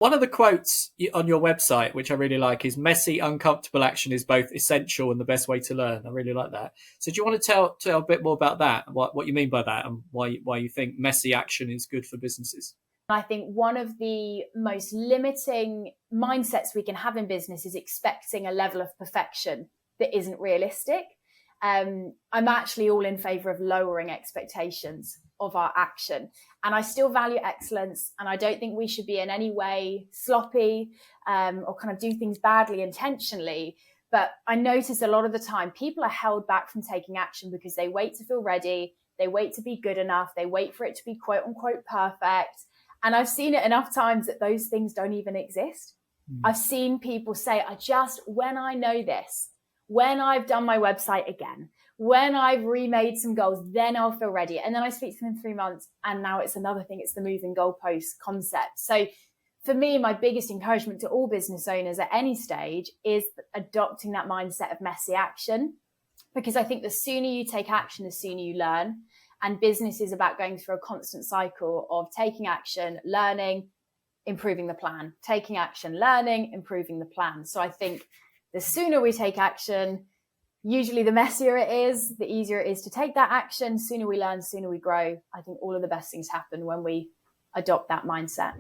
One of the quotes on your website, which I really like, is messy, uncomfortable action is both essential and the best way to learn. I really like that. So do you want to tell a bit more about that, what you mean by that, and why you think messy action is good for businesses? I think one of the most limiting mindsets we can have in business is expecting a level of perfection that isn't realistic. I'm actually all in favor of lowering expectations of our action. And I still value excellence. And I don't think we should be in any way sloppy or kind of do things badly intentionally. But I notice a lot of the time people are held back from taking action because they wait to feel ready. They wait to be good enough. They wait for it to be quote unquote perfect. And I've seen it enough times that those things don't even exist. I've seen people say, when I know this, when I've done my website again, when I've remade some goals, then I'll feel ready. And then I speak to them in 3 months and now it's another thing. It's the moving goalpost concept. So for me, my biggest encouragement to all business owners at any stage is adopting that mindset of messy action, because I think the sooner you take action, the sooner you learn. And business is about going through a constant cycle of taking action, learning, improving the plan, taking action, learning, improving the plan. So I think the sooner we take action, usually the messier it is, the easier it is to take that action. Sooner we learn, sooner we grow. I think all of the best things happen when we adopt that mindset.